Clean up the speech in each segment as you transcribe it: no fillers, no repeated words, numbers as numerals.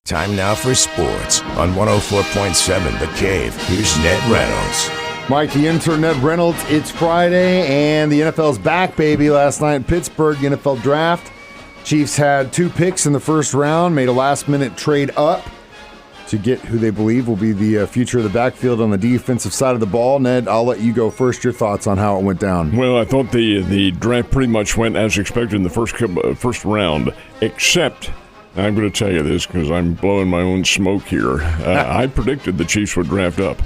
Time now for sports on 104.7 The Cave. Here's Ned Reynolds. Mike, the intern, Ned Reynolds. It's Friday, and the NFL's back, baby. Last night in Pittsburgh, the NFL draft. Chiefs had 2 picks in the first round, made a last-minute trade up to get who they believe will be the future of the backfield on the defensive side of the ball. Ned, I'll let you go first. Your thoughts on how it went down. Well, I thought the draft pretty much went as expected in the first round, except, I'm going to tell you this because I'm blowing my own smoke here. I predicted the Chiefs would draft up,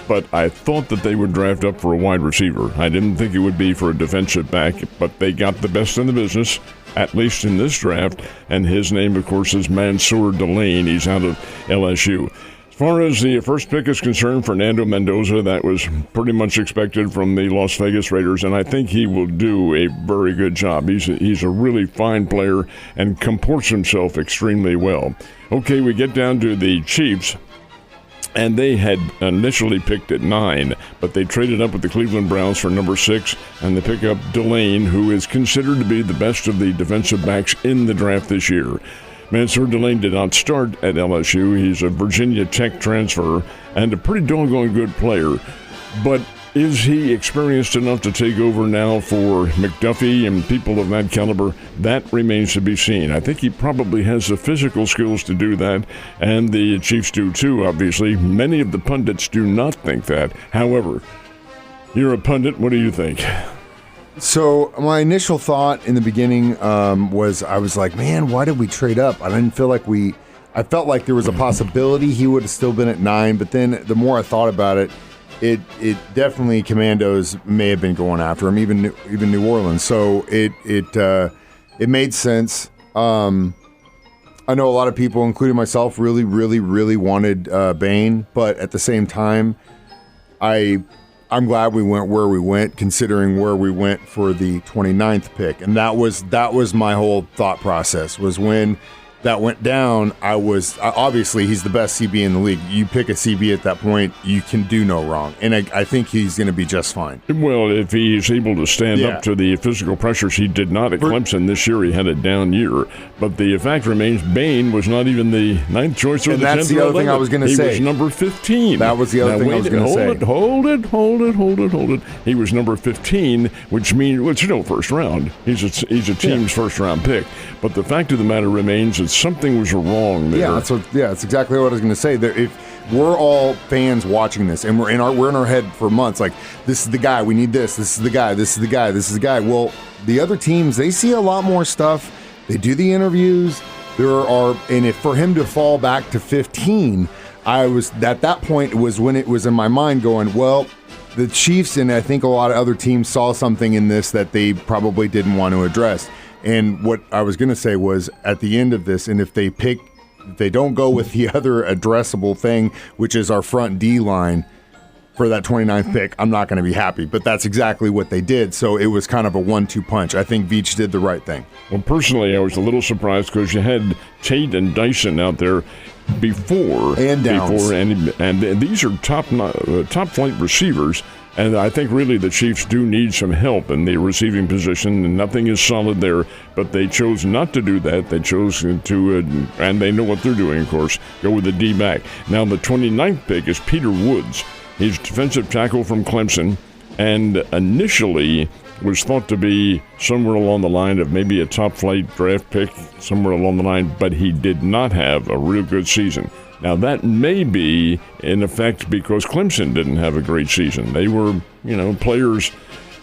but I thought that they would draft up for a wide receiver. I didn't think it would be for a defensive back, but they got the best in the business, at least in this draft, and his name, of course, is Mansour Delane. He's out of LSU. As far as the first pick is concerned, Fernando Mendoza, that was pretty much expected from the Las Vegas Raiders, and I think he will do a very good job. He's a really fine player and comports himself extremely well. Okay, we get down to the Chiefs, and they had initially picked at 9, but they traded up with the Cleveland Browns for number 6, and they pick up Delane, who is considered to be the best of the defensive backs in the draft this year. Mansour Delane did not start at LSU. He's a Virginia Tech transfer and a pretty doggone good player. But is he experienced enough to take over now for McDuffie and people of that caliber? That remains to be seen. I think he probably has the physical skills to do that, and the Chiefs do too, obviously. Many of the pundits do not think that. However, you're a pundit. What do you think? So my initial thought in the beginning was I was like, man, why did we trade up? I didn't feel like I felt like there was a possibility he would have still been at 9, but then the more I thought about it, it definitely Commandos may have been going after him, even New Orleans. So it made sense. I know a lot of people, including myself, really, really, really wanted Bain, but at the same time, I'm glad we went where we went, considering where we went for the 29th pick. And that was my whole thought process, was when that went down, obviously he's the best CB in the league. You pick a CB at that point, you can do no wrong. And I think he's going to be just fine. Well, if he's able to stand up to the physical pressures he did not at Clemson this year, he had a down year. But the fact remains, Bain was not even the 9th choice or the 10th. And that's the other thing I was going to say. He was number 15. That was the other thing I was going to say. Hold it. He was number 15, which means, it's no first round. He's a team's first round pick. But the fact of the matter remains that something was wrong there. That's exactly what I was going to say. If we're all fans watching this, and we're in our head for months, like, this is the guy, we need this is the guy, this is the guy, this is the guy. Well, the other teams, they see a lot more stuff. They do the interviews. And if for him to fall back to 15, I was at that point, it was when it was in my mind going, well, the Chiefs and I think a lot of other teams saw something in this that they probably didn't want to address. And what I was going to say was, at the end of this, and if they don't go with the other addressable thing, which is our front D line for that 29th pick, I'm not going to be happy. But that's exactly what they did. So it was kind of a 1-2 punch. I think Veach did the right thing. Well, personally, I was a little surprised because you had Tate and Dyson out there before and Downs. And these are top flight receivers. And I think really the Chiefs do need some help in the receiving position, and nothing is solid there. But they chose not to do that. They chose to, and they know what they're doing, of course, go with the D-back. Now the 29th pick is Peter Woods. He's a defensive tackle from Clemson, and initially was thought to be somewhere along the line of maybe a top-flight draft pick, somewhere along the line, but he did not have a real good season. Now, that may be, in effect, because Clemson didn't have a great season. They were, players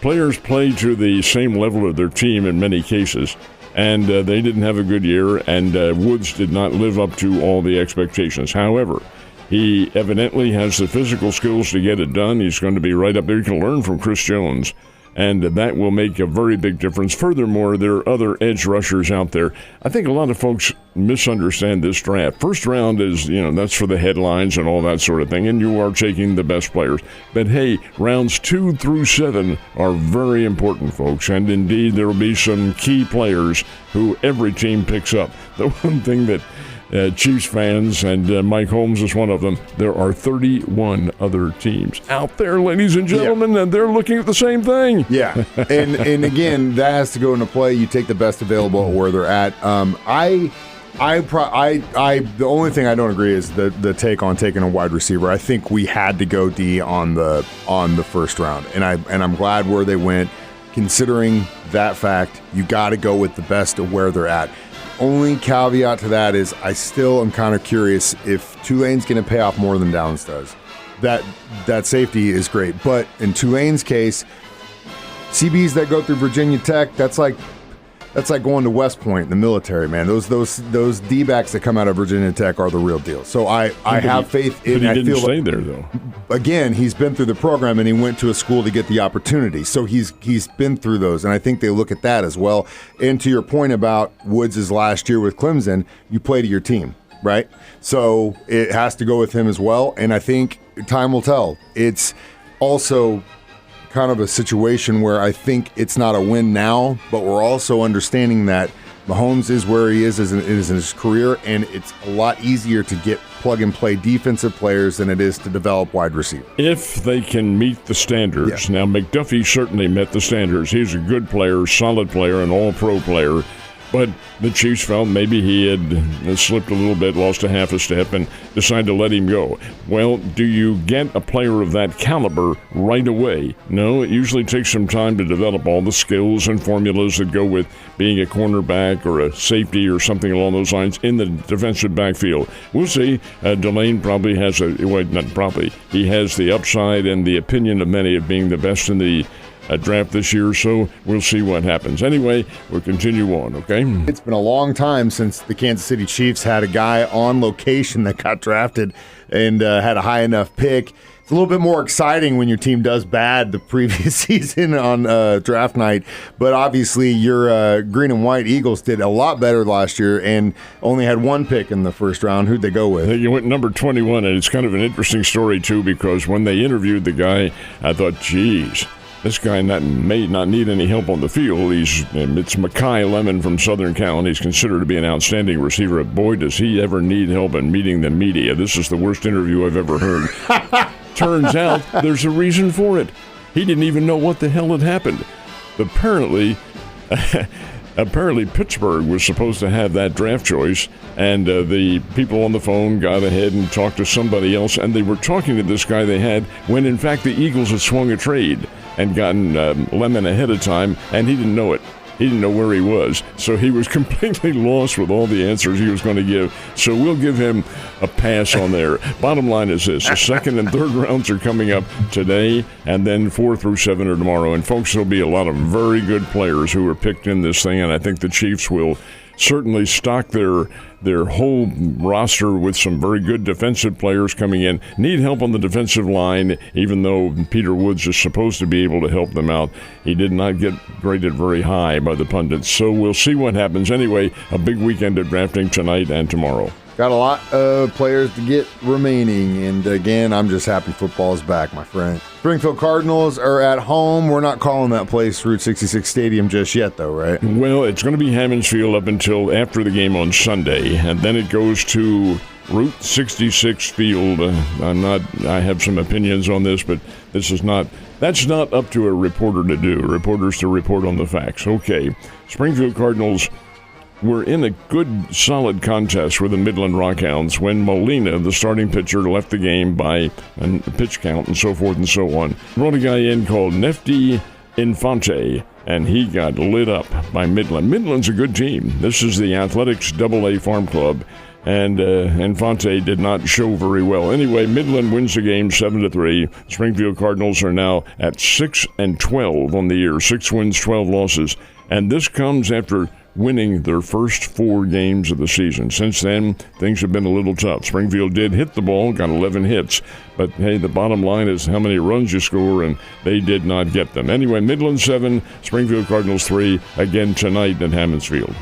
play to the same level of their team in many cases, and they didn't have a good year, and Woods did not live up to all the expectations. However, he evidently has the physical skills to get it done. He's going to be right up there. You can learn from Chris Jones, and that will make a very big difference. Furthermore, there are other edge rushers out there. I think a lot of folks misunderstand this draft. First round is, that's for the headlines and all that sort of thing, and you are taking the best players. But hey, rounds 2 through 7 are very important, folks, and indeed there will be some key players who every team picks up. The one thing that Chiefs fans, and Mike Holmes is one of them, there are 31 other teams out there, ladies and gentlemen, and they're looking at the same thing. Yeah, and again, that has to go into play. You take the best available at where they're at. The only thing I don't agree is the take on taking a wide receiver. I think we had to go D on the first round, and I'm glad where they went. Considering that fact, you got to go with the best of where they're at. Only caveat to that is I still am kind of curious if Tulane's going to pay off more than Downs does. That safety is great, but in Tulane's case, CBs that go through Virginia Tech, that's like going to West Point in the military, man. Those D-backs that come out of Virginia Tech are the real deal. So I have faith in. But he didn't stay there though. Again, he's been through the program and he went to a school to get the opportunity. So he's been through those, and I think they look at that as well. And to your point about Woods' last year with Clemson, you play to your team, right? So it has to go with him as well. And I think time will tell. It's also kind of a situation where I think it's not a win now, but we're also understanding that Mahomes is where he is in his career, and it's a lot easier to get plug-and-play defensive players than it is to develop wide receivers. If they can meet the standards. Yeah. Now, McDuffie certainly met the standards. He's a good player, solid player, an all-pro player. But the Chiefs felt maybe he had slipped a little bit, lost a half a step, and decided to let him go. Well, do you get a player of that caliber right away? No, it usually takes some time to develop all the skills and formulas that go with being a cornerback or a safety or something along those lines in the defensive backfield. We'll see. Delane probably has he has the upside and the opinion of many of being the best in the draft this year, so we'll see what happens. Anyway, we'll continue on, okay? It's been a long time since the Kansas City Chiefs had a guy on location that got drafted and had a high enough pick. It's a little bit more exciting when your team does bad the previous season on draft night, but obviously your green and white Eagles did a lot better last year and only had one pick in the first round. Who'd they go with? You went number 21, and it's kind of an interesting story, too, because when they interviewed the guy, I thought, geez, this guy may not need any help on the field. It's Mekhi Lemon from Southern Cal, and he's considered to be an outstanding receiver. Boy, does he ever need help in meeting the media. This is the worst interview I've ever heard. Turns out there's a reason for it. He didn't even know what the hell had happened. Apparently Pittsburgh was supposed to have that draft choice, and the people on the phone got ahead and talked to somebody else, and they were talking to this guy they had when, in fact, the Eagles had swung a trade and gotten Lemon ahead of time, and he didn't know it. He didn't know where he was, so he was completely lost with all the answers he was going to give. So we'll give him a pass on there. Bottom line is this: the second and third rounds are coming up today, and then 4 through 7 are tomorrow. And folks, there'll be a lot of very good players who are picked in this thing, and I think the Chiefs will certainly stock their whole roster with some very good defensive players coming in. Need help on the defensive line, even though Peter Woods is supposed to be able to help them out. He did not get graded very high by the pundits, so we'll see what happens. Anyway, a big weekend of drafting tonight and tomorrow. Got a lot of players to get remaining, and again, I'm just happy football is back, my friend. Springfield Cardinals are at home. We're not calling that place Route 66 Stadium just yet, though, right? Well, it's going to be Hammons Field up until after the game on Sunday, and then it goes to Route 66 Field. I have some opinions on this, but that's not up to a reporter to do. Reporters to report on the facts. Okay, Springfield Cardinals were in a good, solid contest with the Midland Rockhounds when Molina, the starting pitcher, left the game by a pitch count and so forth and so on. Brought a guy in called Nefty Infante, and he got lit up by Midland. Midland's a good team. This is the Athletics AA Farm Club, and Infante did not show very well. Anyway, Midland wins the game 7-3. Springfield Cardinals are now at 6-12 on the year, 6 wins, 12 losses, and this comes after winning their first 4 games of the season. Since then, things have been a little tough. Springfield did hit the ball, got 11 hits, but hey, the bottom line is how many runs you score, and they did not get them. Anyway, Midland 7, Springfield Cardinals 3, again tonight at Hammons Field.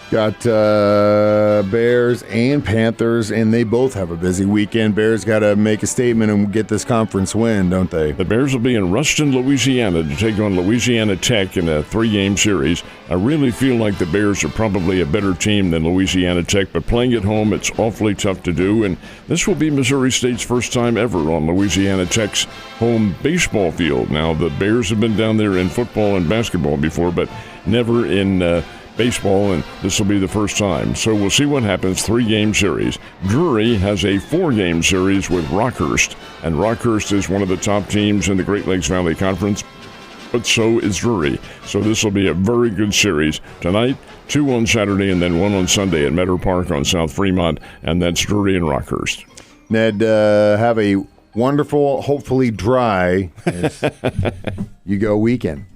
Got Bears and Panthers, and they both have a busy weekend. Bears got to make a statement and get this conference win, don't they? The Bears will be in Ruston, Louisiana to take on Louisiana Tech in a 3-game series. I really feel like the Bears are probably a better team than Louisiana Tech, but playing at home, it's awfully tough to do, and this will be Missouri State's first time ever on Louisiana Tech's home baseball field. Now, the Bears have been down there in football and basketball before, but never in baseball, and this will be the first time. So we'll see what happens. 3-game series. Drury has a 4-game series with Rockhurst, and Rockhurst is one of the top teams in the Great Lakes Valley Conference, but so is Drury. So this will be a very good series. Tonight, 2 on Saturday, and then 1 on Sunday at Meadow Park on South Fremont, and that's Drury and Rockhurst. Ned, have a wonderful, hopefully dry, as you go weekend.